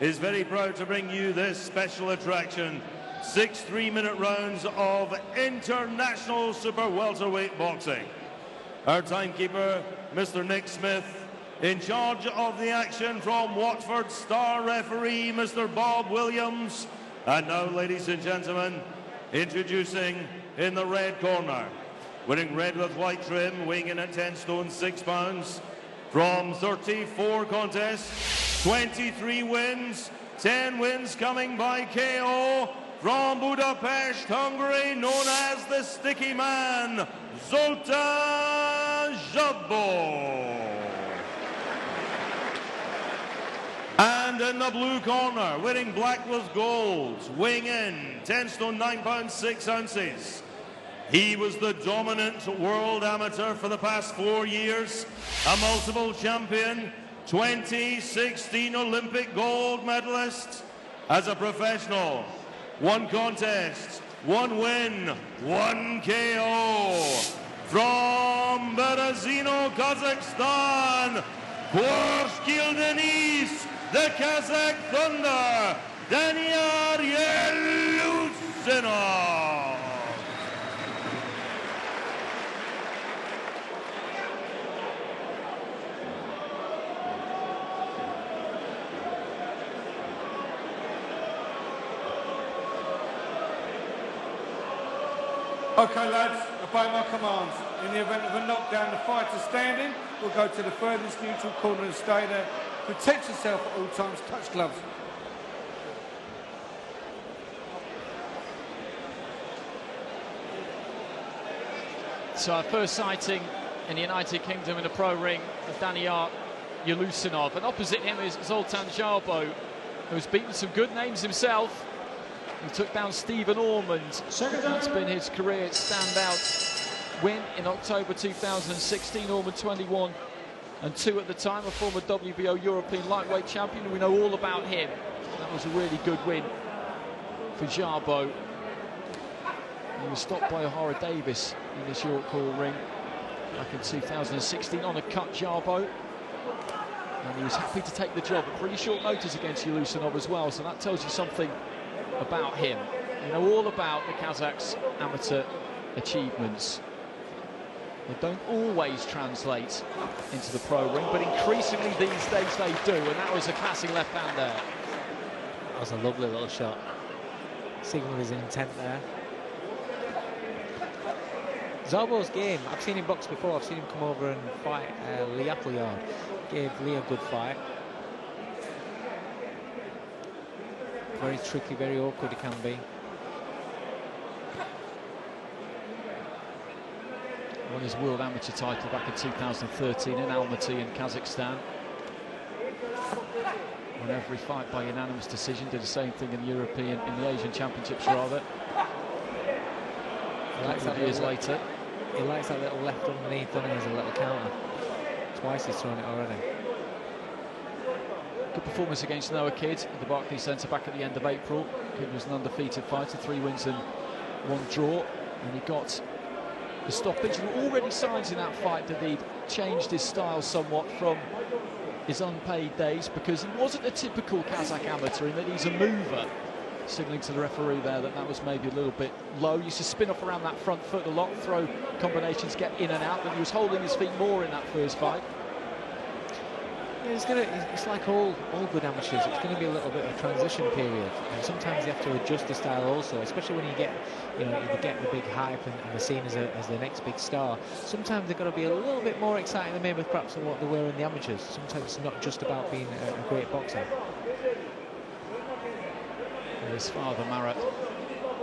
is very proud to bring you this special attraction. 6 3-minute rounds of international super welterweight boxing. Our timekeeper, Mr. Nick Smith, in charge of the action from Watford, star referee, Mr. Bob Williams. And now, ladies and gentlemen, introducing in the red corner, wearing red with white trim, weighing in at 10 stone 6 pounds, from 34 contests, 23 wins, 10 wins coming by KO, from Budapest, Hungary, known as the Sticky Man, Zoltana Szabo. And in the blue corner, wearing black with gold, weighing in 10 stone 9 pounds 6 ounces. He was the dominant world amateur for the past 4 years, a multiple champion, 2016 Olympic gold medalist. As a professional, 1 contest, 1 win, 1 KO. From Berezino, Kazakhstan, Gorskil Denis, the Kazakh Thunder, Danияра Елеусинова. Okay, lads, obey my commands. In the event of a knockdown, the fighter standing will go to the furthest neutral corner and stay there. Protect yourself at all times. Touch gloves. So our first sighting in the United Kingdom in the pro ring of Danияра Елеусинова. And opposite him is Zoltana Szabo, who's beaten some good names himself. He took down Stephen Ormond. That's been his career standout win in October 2016. Ormond 21 and 2 at the time, a former WBO European lightweight champion. We know all about him. That was a really good win for Szabo. He was stopped by O'Hara Davis in this York Hall ring back in 2016 on a cut, Szabo. And he was happy to take the job at pretty short notice against Елеусинова as well, so that tells you something about him. You know all about the Kazakhs' amateur achievements. They don't always translate into the pro ring, but increasingly these days they do, and that was a classic left hand there. That was a lovely little shot. Signal his intent there. Szabo's game, I've seen him box before, I've seen him come over and fight Lee Appleyard. Gave Lee a good fight. Very tricky, very awkward it can be. Won his world amateur title back in 2013 in Almaty in Kazakhstan. Won every fight by unanimous decision, did the same thing in the European, in the Asian Championships rather. He likes that years later. He likes that little left underneath, doesn't he, as a little counter. Twice he's thrown it already. Good performance against Noah Kidd at the Barclays Centre back at the end of April. Kidd was an undefeated fighter, 3 wins and 1 draw, and he got the stoppage. There were already signs in that fight that he'd changed his style somewhat from his unpaid days, because he wasn't a typical Kazakh amateur in that he's a mover. Signalling to the referee there that was maybe a little bit low. He used to spin off around that front foot a lot, throw combinations, get in and out, but he was holding his feet more in that first fight. Yeah, it's like all good amateurs. It's going to be a little bit of a transition period, and sometimes you have to adjust the style also, especially when you get the big hype and they're seen as the next big star. Sometimes they've got to be a little bit more exciting than maybe perhaps than what they were in the amateurs. Sometimes it's not just about being a great boxer. His father, Marat,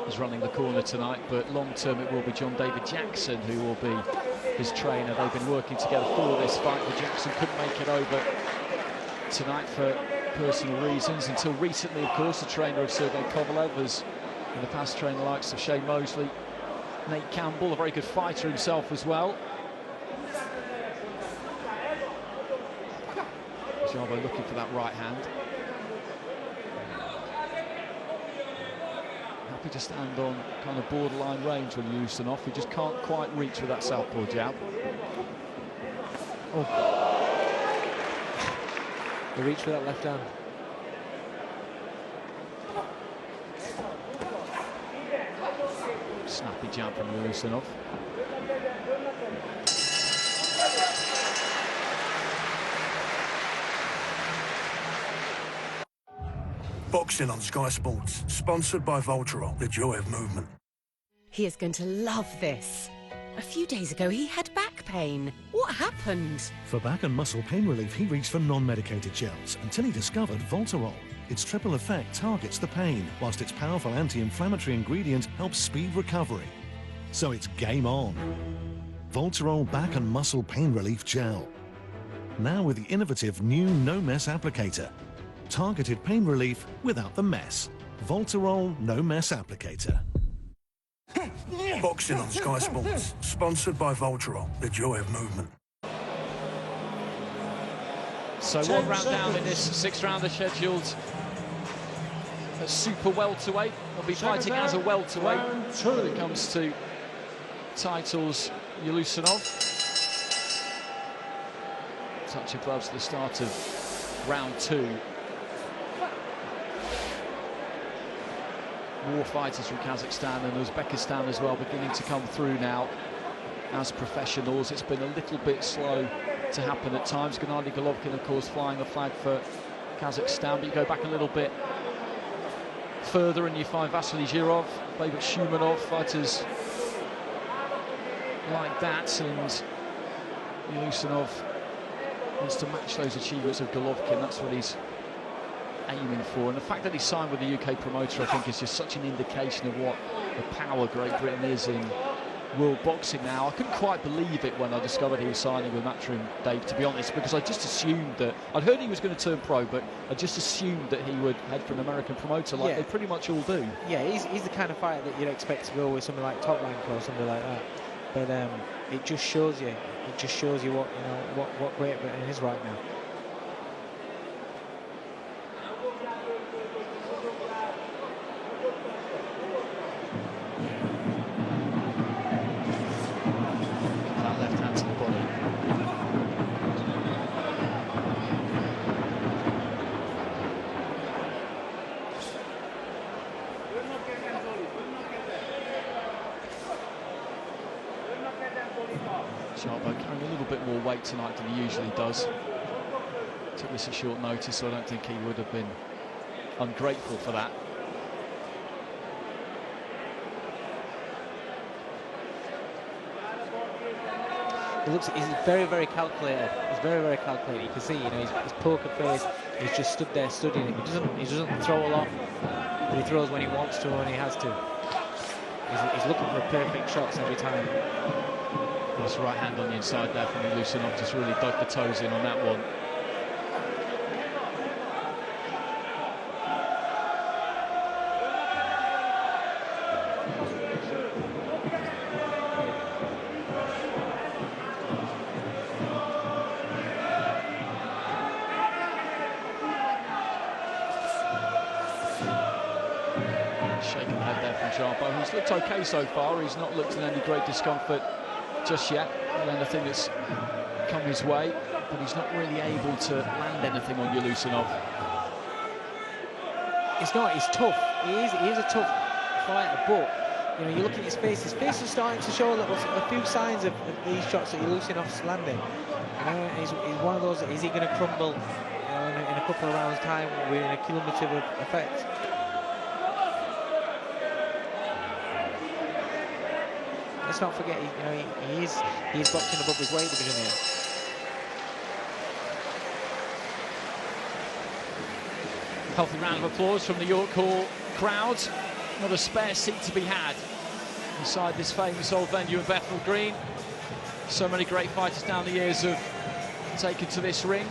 is running the corner tonight, but long-term it will be John David Jackson who will be his trainer. They've been working together for this fight, but Jackson couldn't make it over tonight for personal reasons. Until recently, of course, the trainer of Sergei Kovalev has in the past trained the likes of Shane Mosley, Nate Campbell, a very good fighter himself as well. Szabo looking for that right hand. Happy to stand on kind of borderline range when you use an off. He just can't quite reach with that southpaw jab. Oh. The reach with that left hand. Snappy jab from Yelusinov. Boxing on Sky Sports, sponsored by Voltarol, the joy of movement. He is going to love this. A few days ago, he had back pain. What happened? For back and muscle pain relief, he reached for non-medicated gels until he discovered Voltarol. Its triple effect targets the pain, whilst its powerful anti-inflammatory ingredient helps speed recovery. So it's game on. Voltarol Back and Muscle Pain Relief Gel. Now with the innovative new No Mess applicator. Targeted pain relief without the mess. Voltarol No Mess applicator. Boxing on Sky Sports, sponsored by Voltarol, the joy of movement. So 1 round down in this 6th rounder scheduled at super welterweight. They'll be fighting as a welterweight when it comes to titles. Yelusinov. Touch of gloves at the start of round 2. War fighters from Kazakhstan and Uzbekistan as well beginning to come through now as professionals. It's been a little bit slow to happen at times. Gennady Golovkin, of course, flying the flag for Kazakhstan, but you go back a little bit further and you find Vasily Zhirov, Babak Shumanov, fighters like that, and Yelusinov wants to match those achievements of Golovkin. That's what he's aiming for, and the fact that he signed with the UK promoter, I think, is just such an indication of what the power Great Britain is in world boxing now. I couldn't quite believe it when I discovered he was signing with Matchroom, Dave, to be honest, because I just assumed that I'd heard he was going to turn pro, but I just assumed that he would head for an American promoter, like they pretty much all do. Yeah, he's the kind of fighter that you'd expect to go with something like Top Rank or something like that. But it just shows you, what what Great Britain is right now. That left hand to the body. Shabo carrying a little bit more weight tonight than he usually does. Took this at short notice, so I don't think he would have been ungrateful for that. He's very, very calculated. He's very, very calculated. You can see, his poker face. He's just stood there studying it. He doesn't throw a lot, but he throws when he wants to, when he has to. He's looking for perfect shots every time. Nice right hand on the inside there from Yelusinov, just really dug the toes in on that one. Shaking the head there from Szabo, who's looked okay so far. He's not looked in any great discomfort just yet, and anything that's come his way, but he's not really able to land anything on Yelusinov. He's tough. He is a tough fighter, but you look at his face is starting to show a few signs of these shots that Yelusinov's landing. He's one of those. Is he going to crumble in a couple of rounds' time with a cumulative effect? Let's not forget, he is boxing above his weight division here. Healthy round of applause from the York Hall crowd. Not a spare seat to be had inside this famous old venue of Bethnal Green. So many great fighters down the years have taken to this ring.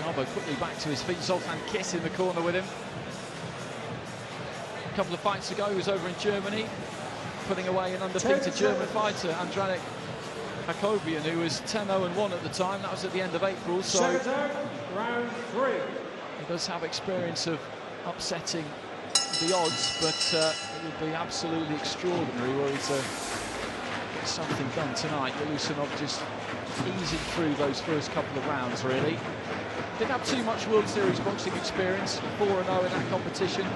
Szabo quickly back to his feet. Zoltan Kiss in the corner with him. A couple of fights ago, he was over in Germany, putting away an undefeated German fighter, Andranik Hakobian, who was 10-0-1 at the time. That was at the end of April. So round 3. He does have experience of upsetting the odds, but it would be absolutely extraordinary were he to get something done tonight. Yelusinov just easing through those first couple of rounds, really. Didn't have too much World Series boxing experience, 4-0 in that competition.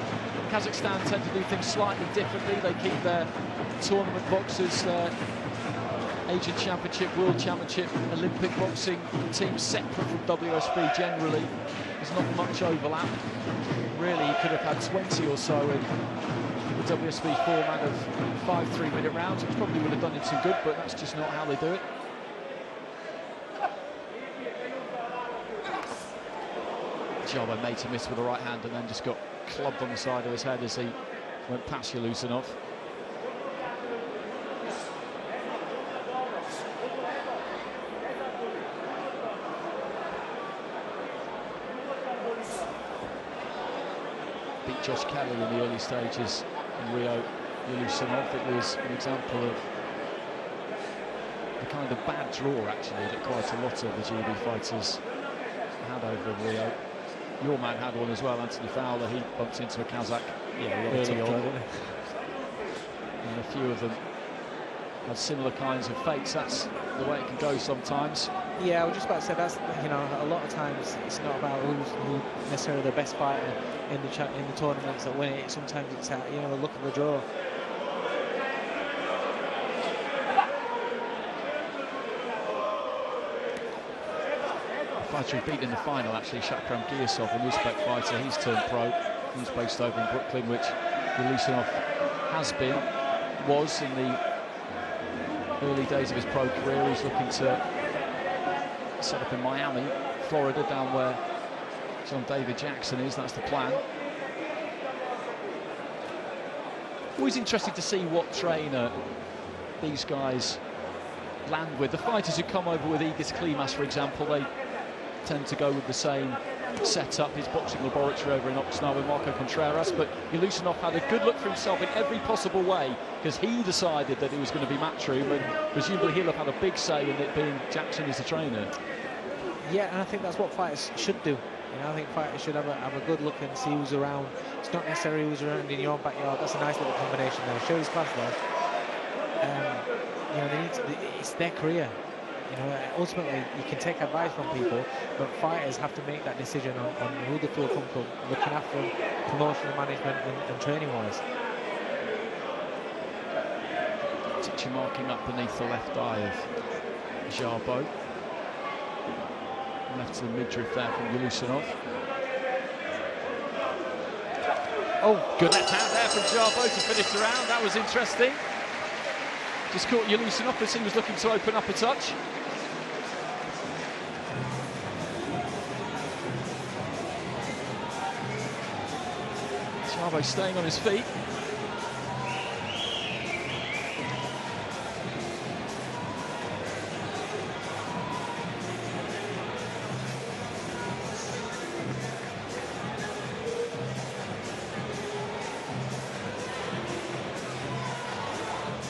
Kazakhstan tend to do things slightly differently. They keep their tournament boxers, Asian Championship, World Championship, Olympic boxing teams separate from WSB generally. There's not much overlap. Really, you could have had 20 or so in the WSB format of 5 3-minute rounds, which probably would have done it some good, but that's just not how they do it. Szabo made to miss with the right hand and then just got clubbed on the side of his head as he went past Yelusinov. Beat Josh Kelly in the early stages in Rio. Yelusinov, it was an example of the kind of bad draw actually that quite a lot of the GB fighters had over in Rio. Your man had one as well, Anthony Fowler. He bumped into a Kazakh early on. And a few of them had similar kinds of fates. That's the way it can go sometimes. Yeah, I was just about to say that's, you know, a lot of times it's not about who's necessarily the best fighter in the tournaments that win it. Sometimes it's you know, the look of the draw. Fighter who beat in the final, actually, Shakram Giyasov, an Uzbek fighter. He's turned pro. He's based over in Brooklyn, which Yelusinov was in the early days of his pro career. He's looking to set up in Miami, Florida, down where John David Jackson is. That's the plan. Always interesting to see what trainer these guys land with. The fighters who come over with Igis Klimas, for example, they tend to go with the same setup, his boxing laboratory over in Oxnard with Marco Contreras, but Yelusinov had a good look for himself in every possible way because he decided that it was going to be Matchroom, and presumably he'll have had a big say in it being Jackson as the trainer. Yeah, and I think that's what fighters should do. You know, I think fighters should have a good look and see who's around. It's not necessarily who's around in your own backyard. That's a nice little combination there. Show his class there. You know, it's their career. You know, ultimately you can take advice from people, but fighters have to make that decision on who they feel comfortable looking after them, promotional management and training wise. Touching marking up beneath the left eye of Szabo. Left to the midriff there from Yelusinov. Oh, good left hand there from Szabo to finish the round. That was interesting. Just caught Yelusinov as he was looking to open up a touch. Szabo staying on his feet.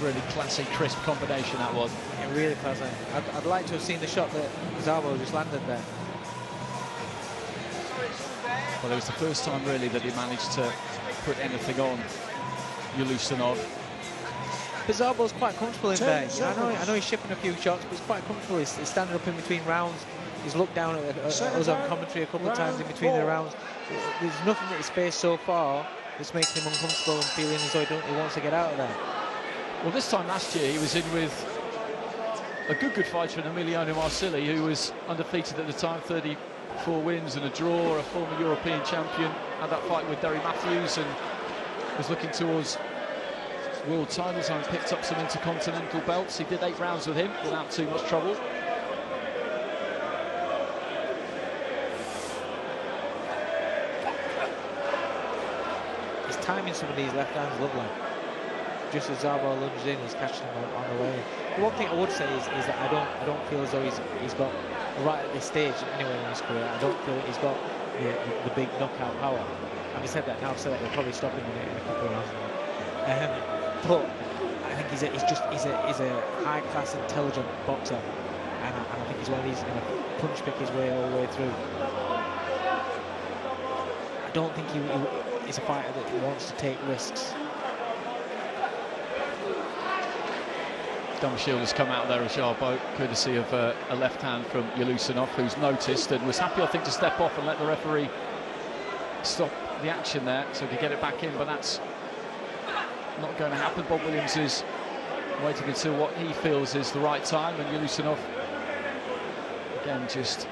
Really classic, crisp combination that was. Yeah, really classic. I'd like to have seen the shot that Szabo just landed there. Well, it was the first time really that he managed to put anything on Yelusinov. But Szabo's quite comfortable in there. I know he's shipping a few shots, but he's quite comfortable. He's standing up in between rounds. He's looked down at us on commentary a couple of times in between the rounds. There's nothing that he's faced so far that's making him uncomfortable and feeling as though he wants to get out of there. Well, this time last year he was in with a good fighter in Emiliano Marsili, who was undefeated at the time, 34 wins and a draw, a former European champion. Had that fight with Derry Matthews and was looking towards world titles and picked up some intercontinental belts. He did 8 rounds with him without too much trouble. His timing some of these left hands lovely. Just as Szabo lunges in, he's catching him on the way. The one thing I would say is that I don't feel as though he's got, right at this stage anyway in his career, I don't feel that he's got the big knockout power. Having said that, now I've said that he'll probably stop him in a couple of rounds. But I think he's a high-class, intelligent boxer, and I think he's one of these going to punch pick his way all the way through. don't think he's a fighter that wants to take risks. Gum shield has come out there as Szabo, courtesy of a left hand from Yelusinov, who's noticed and was happy, I think, to step off and let the referee stop the action there so he could get it back in, but that's not going to happen. Bob Williams is waiting until what he feels is the right time, and Yelusinov again just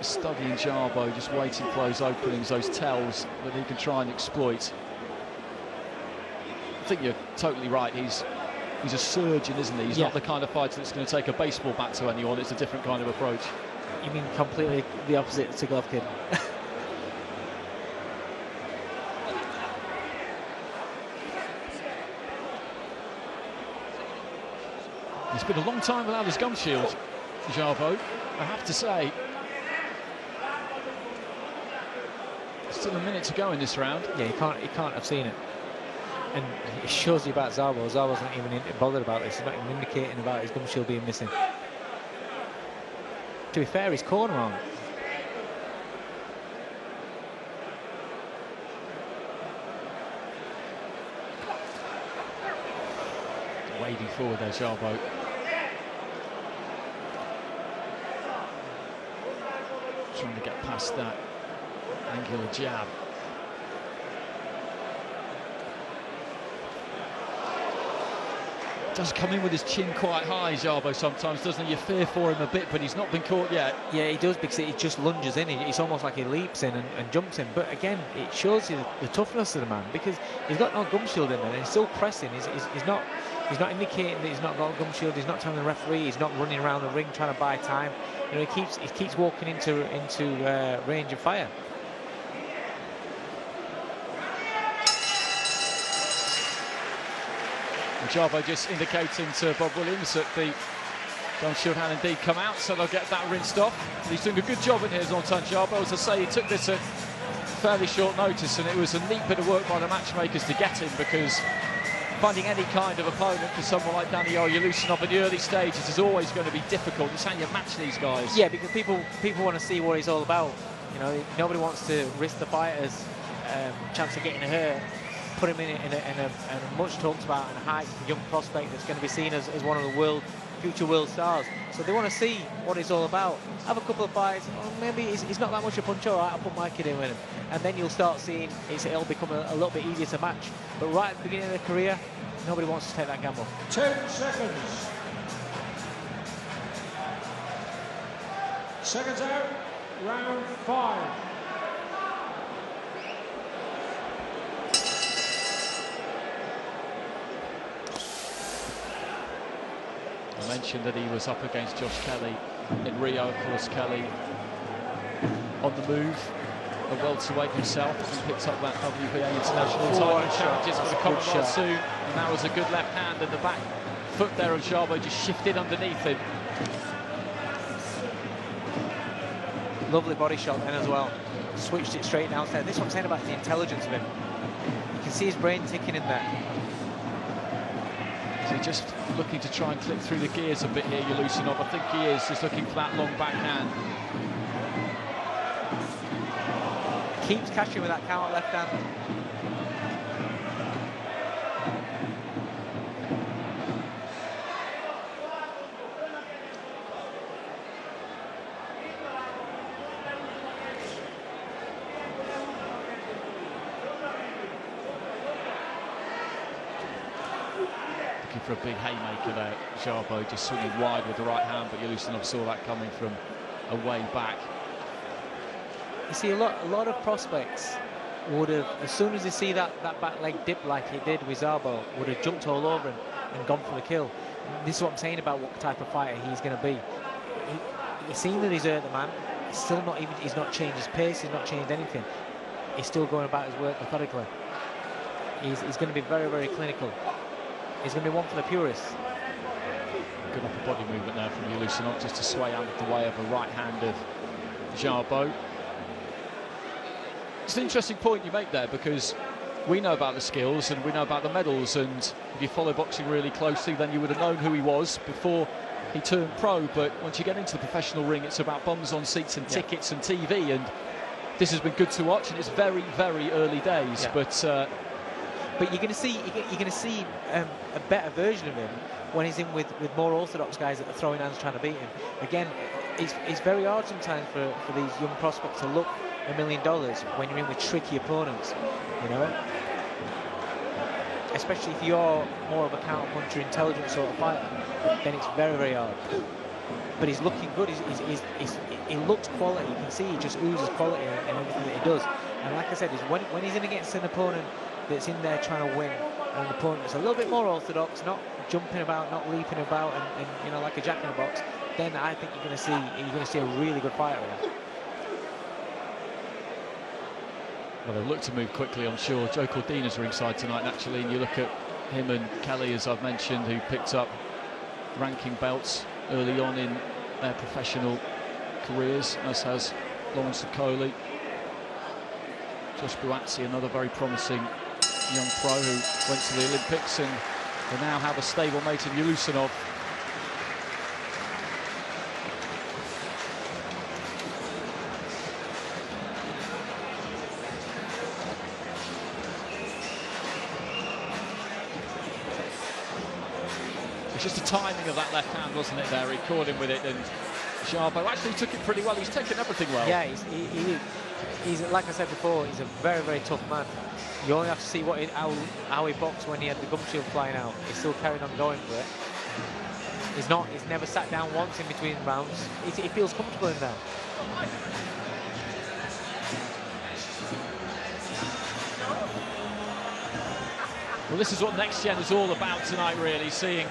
studying Szabo, just waiting for those openings, those tells that he can try and exploit. I think you're totally right. He's a surgeon, isn't he? He's not the kind of fighter that's going to take a baseball bat to anyone. It's a different kind of approach. You mean completely the opposite to Golovkin? It's been a long time without his gum shield, Szabo, I have to say. Still a minute to go in this round. Yeah, he can't have seen it. And it shows you about Szabo. Szabo not even bothered about this. He's not even indicating about his gum shield being missing. To be fair, his corner on. Wading forward there, Szabo. Trying to get past that angular jab. Does come in with his chin quite high, Szabo, sometimes, doesn't he? You fear for him a bit, but he's not been caught yet. Yeah, he does, because he just lunges in. It's almost like he leaps in and jumps in. But again, it shows you the toughness of the man, because he's got no gum shield in there, and he's still pressing. He's not indicating that he's not got a gum shield. He's not telling the referee. He's not running around the ring trying to buy time. You know, he keeps walking into range of fire. Szabo just indicating to Bob Williams that the gum shield had indeed come out, so they'll get that rinsed off. And he's doing a good job in here, Zoltana Szabo. As I say, he took this at fairly short notice, and it was a neat bit of work by the matchmakers to get him, because finding any kind of opponent for someone like Danияра Елеусинова in the early stages is always going to be difficult. It's how you match these guys. Yeah, because people want to see what he's all about. You know, nobody wants to risk the fighter's chance of getting hurt. Put him in a much talked about and hyped young prospect that's going to be seen as one of the future world stars. So they want to see what he's all about. Have a couple of fights. Oh, maybe he's not that much a puncher. All right, I'll put my kid in with him, and then you'll start seeing it'll become a little bit easier to match. But right at the beginning of the career, nobody wants to take that gamble. 10 seconds. Seconds out. Round 5. I mentioned that he was up against Josh Kelly in Rio. Of course, Kelly on the move, a welterweight himself, and picked up that WBA international title, challenges for the Commonwealth soon, and that was a good left hand, and the back foot there of Szabo just shifted underneath him. Lovely body shot then as well. Switched it straight downstairs. This is what I'm saying about the intelligence of him. You can see his brain ticking in there. So just looking to try and clip through the gears a bit here, Yelusinov. I think he is, just looking for that long backhand. Keeps catching with that counter left hand. For a big haymaker there, Szabo just swinging wide with the right hand, but Yelusinov saw that coming from a way back. You see, a lot of prospects would have, as soon as they see that back leg dip like he did with Szabo, would have jumped all over him and gone for the kill. This is what I'm saying about what type of fighter he's going to be. He's seen that he's hurt the man. He's not changed his pace. He's not changed anything. He's still going about his work methodically. He's going to be very, very clinical. He's going to be one for the purists. Good upper body movement there from Yelusinov, just to sway out of the way of a right hand of Szabo. It's an interesting point you make there, because we know about the skills and we know about the medals, and if you follow boxing really closely, then you would have known who he was before he turned pro. But once you get into the professional ring, it's about bums on seats and tickets and TV, and this has been good to watch, and it's very, very early days. Yeah. But you're going to see a better version of him when he's in with more orthodox guys that are throwing hands trying to beat him. Again, it's very hard sometimes for these young prospects to look $1 million when you're in with tricky opponents, you know. Especially if you're more of a counter-puncher, intelligent sort of fighter, then it's very, very hard. But he's looking good. He looks quality. You can see he just oozes quality in everything that he does. And like I said, when he's in against an opponent that's in there trying to win, and an opponent that's a little bit more orthodox, not jumping about, not leaping about, and you know, like a jack in a box, then I think you're going to see a really good fighter here. Well, they look to move quickly, I'm sure. Joe Cordina's ringside tonight, naturally, and you look at him and Kelly, as I've mentioned, who picked up ranking belts early on in their professional careers, as has Lawrence Okoli. Josh Buatsi, another very promising young pro who went to the Olympics, and they now have a stablemate in Yelusinov. It's just the timing of that left hand, wasn't it, there? He caught him with it, and Szabo actually took it pretty well. He's taken everything well. Yeah, he's like I said before, he's a very, very tough man. You only have to see how he boxed when he had the gum shield flying out. He's still carrying on going for it. He's never sat down once in between rounds. He feels comfortable in there. Well, this is what Next Gen is all about tonight, really, seeing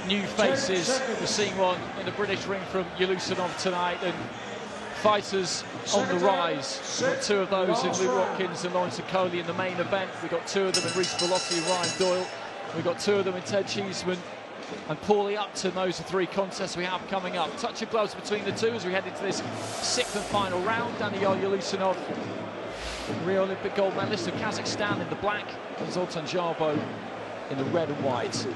new faces. We're seeing one in the British ring from Yelusinov tonight, and fighters on the rise. We've got two of those in Lou Watkins and Lawrence Okoli in the main event. We've got two of them in Reece Bellotti and Ryan Doyle. We've got two of them in Ted Cheeseman and Paulie Upton. Those are three contests we have coming up. Touch of gloves between the two as we head into this sixth and final round. Danияра Елеусинова, Rio Olympic gold medalist of Kazakhstan, in the black, and Zoltana Szabo in the red and white.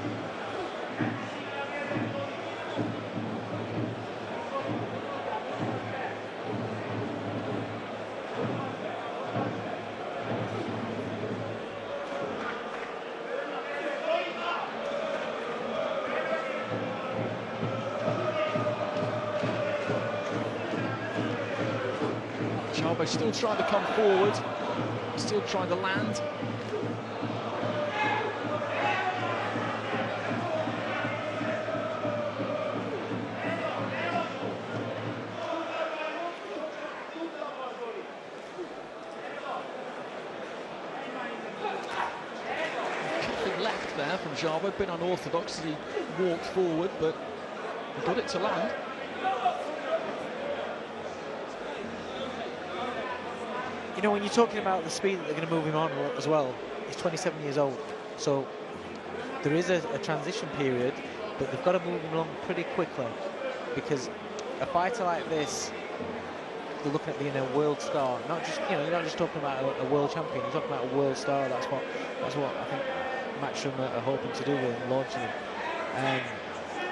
Szabo still trying to come forward, still trying to land. Kicking left there from Szabo, been unorthodox as he walked forward, but he got it to land. You know, when you're talking about the speed that they're going to move him on as well, he's 27 years old, so there is a transition period, but they've got to move him along pretty quickly, because a fighter like this, they're looking at being a world star. Not just, you know, you're not just talking about a world champion. You're talking about a world star. That's what I think Matchroom are hoping to do with launching him.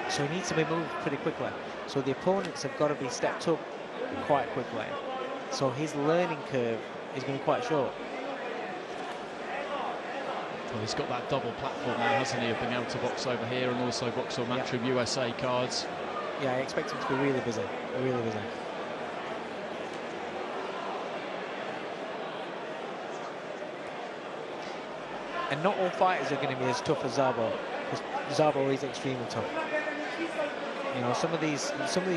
So he needs to be moved pretty quickly. So the opponents have got to be stepped up quite quickly. So his learning curve is going to be quite short. Well, he's got that double platform now, hasn't he, of being able to box over here and also box on Matchroom USA cards. Yeah, I expect him to be really busy, really busy. And not all fighters are going to be as tough as Szabo, because Szabo is extremely tough. You know, some of these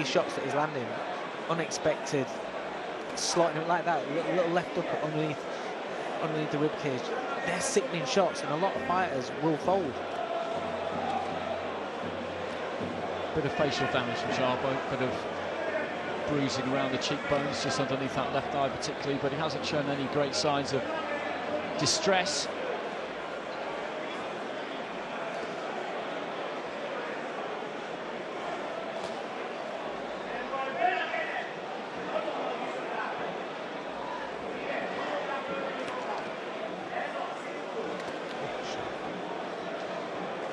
shots that he's landing, unexpected, slotting him like that, a little left up underneath the rib cage. They're sickening shots, and a lot of fighters will fold. Bit of facial damage from Szabo, bit of bruising around the cheekbones, just underneath that left eye particularly, but he hasn't shown any great signs of distress.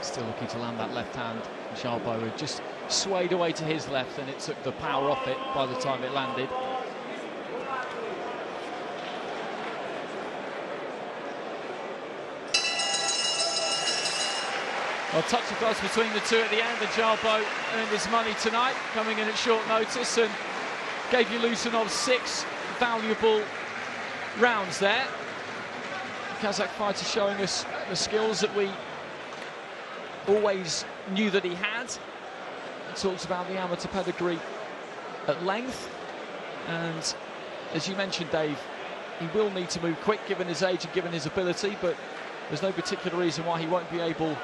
Still looking to land that left hand. Szabo had just swayed away to his left, and it took the power off it by the time it landed. Well, touch of gloves between the two at the end, and Szabo earned his money tonight, coming in at short notice, and gave Yelusinov 6 valuable rounds there. The Kazakh fighter showing us the skills that we always knew that he had. He talks about the amateur pedigree at length, and as you mentioned, Dave, he will need to move quick given his age and given his ability, but there's no particular reason why he won't be able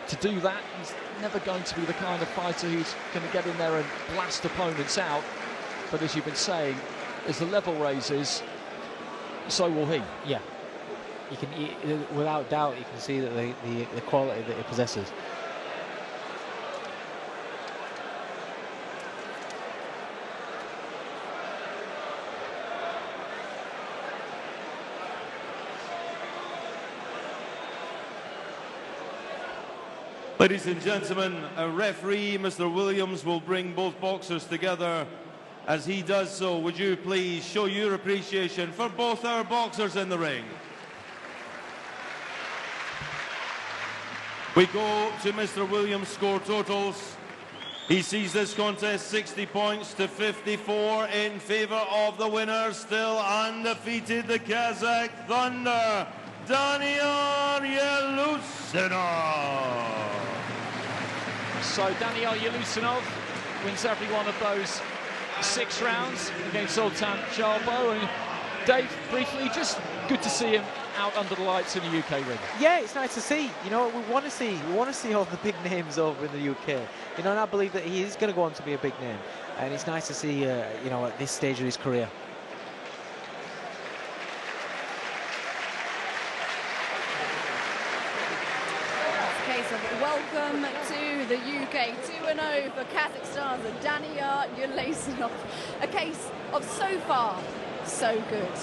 to do that. He's never going to be the kind of fighter who's going to get in there and blast opponents out, but as you've been saying, as the level raises, so will he. Yeah, you can, without doubt, you can see that the quality that he possesses. Ladies and gentlemen, a referee, Mr. Williams, will bring both boxers together. As he does so, would you please show your appreciation for both our boxers in the ring? We go to Mr. Williams' score totals. He sees this contest 60 points to 54 in favour of the winner, still undefeated, the Kazakh Thunder, Danияра Елеусинова. So Danияra Елеусинova wins every one of those 6 rounds against Zoltana Szabo. And Dave, briefly, just good to see him out under the lights in the UK ring. Yeah, it's nice to see. You know, we want to see all the big names over in the UK. You know, and I believe that he is going to go on to be a big name. And it's nice to see, you know, at this stage of his career. Welcome to the UK. 2-0 for Kazakhstan's Danияра Елеусинова. A case of so far, so good.